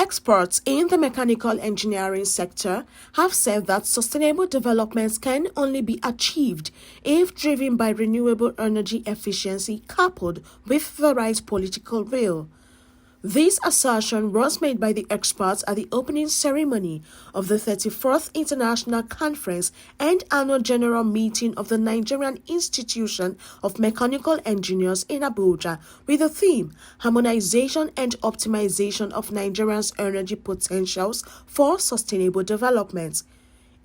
Experts in the mechanical engineering sector have said that sustainable developments can only be achieved if driven by renewable energy efficiency coupled with the right political will. This assertion was made by the experts at the opening ceremony of the 34th International Conference and Annual General Meeting of the Nigerian Institution of Mechanical Engineers in Abuja with the theme Harmonization and Optimization of Nigeria's Energy Potentials for Sustainable Development.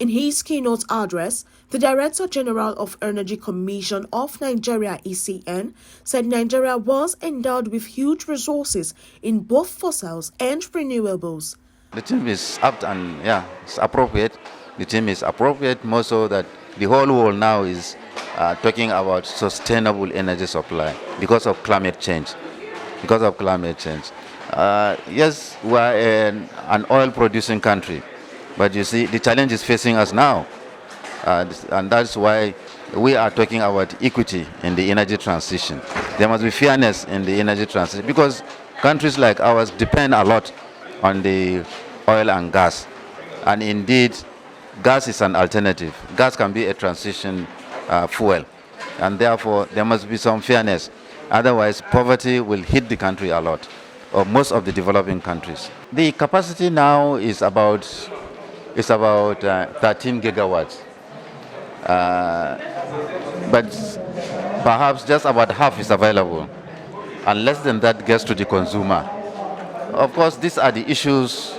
In his keynote address, the Director General of Energy Commission of Nigeria (ECN) said Nigeria was endowed with huge resources in both fossils and renewables. The team is apt and it's appropriate. The team is appropriate more so that the whole world now is talking about sustainable energy supply because of climate change. Yes, we are an oil-producing country. But you see, the challenge is facing us now. And that's why we are talking about equity in the energy transition. There must be fairness in the energy transition because countries like ours depend a lot on the oil and gas. And indeed, gas is an alternative. Gas can be a transition fuel. And therefore, there must be some fairness. Otherwise, poverty will hit the country a lot, or most of the developing countries. The capacity now is about 13 gigawatts. But perhaps just about half is available, and less than that gets to the consumer. Of course, these are the issues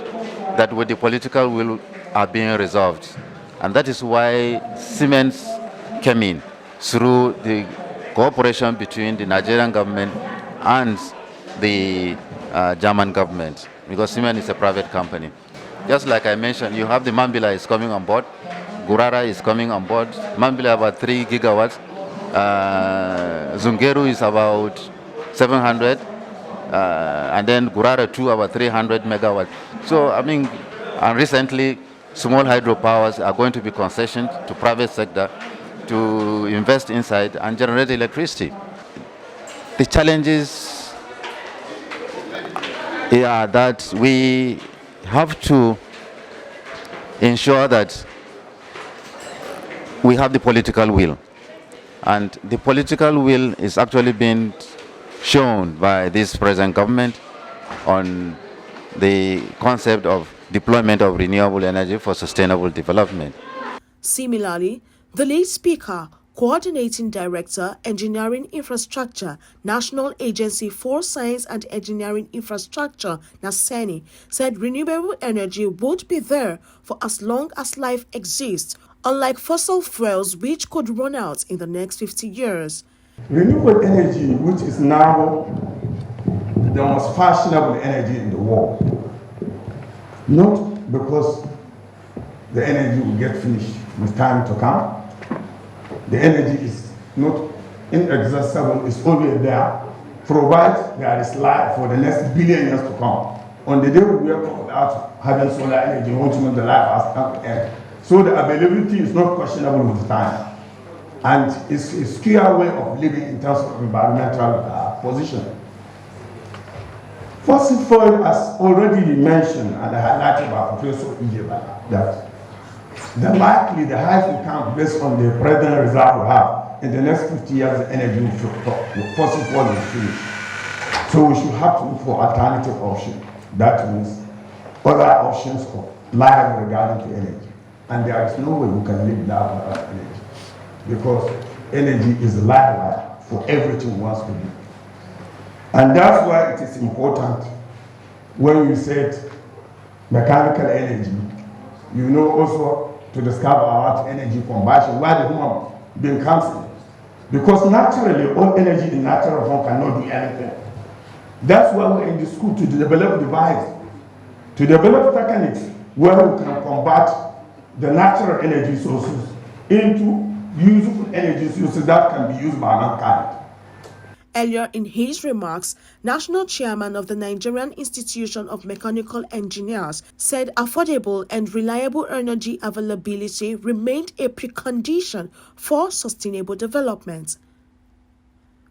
that with the political will are being resolved. And that is why Siemens came in through the cooperation between the Nigerian government and the German government, because Siemens is a private company. Just like I mentioned, you have the Mambila is coming on board, Gurara is coming on board, Mambila about 3 gigawatts, Zungeru is about 700, and then Gurara 2 about 300 megawatts. So, and recently, small hydropowers are going to be concessioned to private sector to invest inside and generate electricity. The challenges are that we have to ensure that we have the political will. And the political will is actually being shown by this present government on the concept of deployment of renewable energy for sustainable development. Similarly, the lead speaker, Coordinating Director, Engineering Infrastructure, National Agency for Science and Engineering Infrastructure, NASENI, said renewable energy would be there for as long as life exists, unlike fossil fuels which could run out in the next 50 years. Renewable energy, which is now the most fashionable energy in the world, not because the energy will get finished with time to come. The energy is not inaccessible, it's always there, provided there is life for the next billion years to come. On the day we wake up without having solar energy, which means the life has come to end. So the availability is not questionable with time. And it's a secure way of living in terms of environmental position. Fossil fuel, as already mentioned and highlighted by Professor Ijeba, that the highest will come based on the present reserve we have. In the next 50 years, the energy will stop. The fossil fuel will finish. So we should have to look for alternative options. That means other options for life regarding to energy. And there is no way we can live without energy. Because energy is life for everything we want to do. And that's why it is important when you said mechanical energy, you know also to discover about energy combustion, why the human being comes in. Because naturally, all energy in natural form cannot do anything. That's why we're in the school to develop devices, to develop techniques where we can combat the natural energy sources into useful energy sources that can be used by mankind. Earlier in his remarks, National Chairman of the Nigerian Institution of Mechanical Engineers said affordable and reliable energy availability remained a precondition for sustainable development.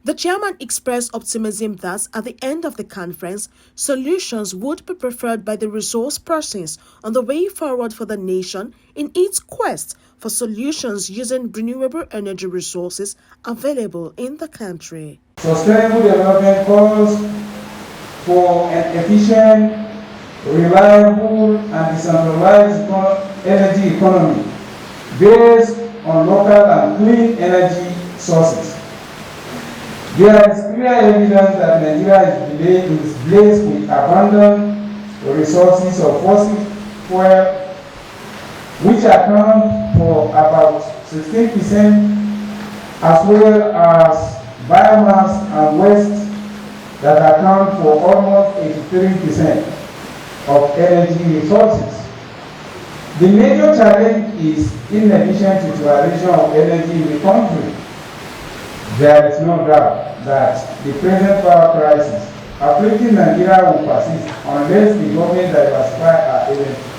The chairman expressed optimism that at the end of the conference, solutions would be preferred by the resource persons on the way forward for the nation in its quest for solutions using renewable energy resources available in the country. Sustainable development calls for an efficient, reliable, and decentralized energy economy based on local and clean energy sources. There is clear evidence that Nigeria is blessed with abundant resources of fossil fuel, which account for about 16%, as well as biomass and waste that account for almost 83% of energy resources. The major challenge is inefficient utilization of energy in the country. There is no doubt that the present power crisis afflicting Nigeria will persist unless the government diversifies our energy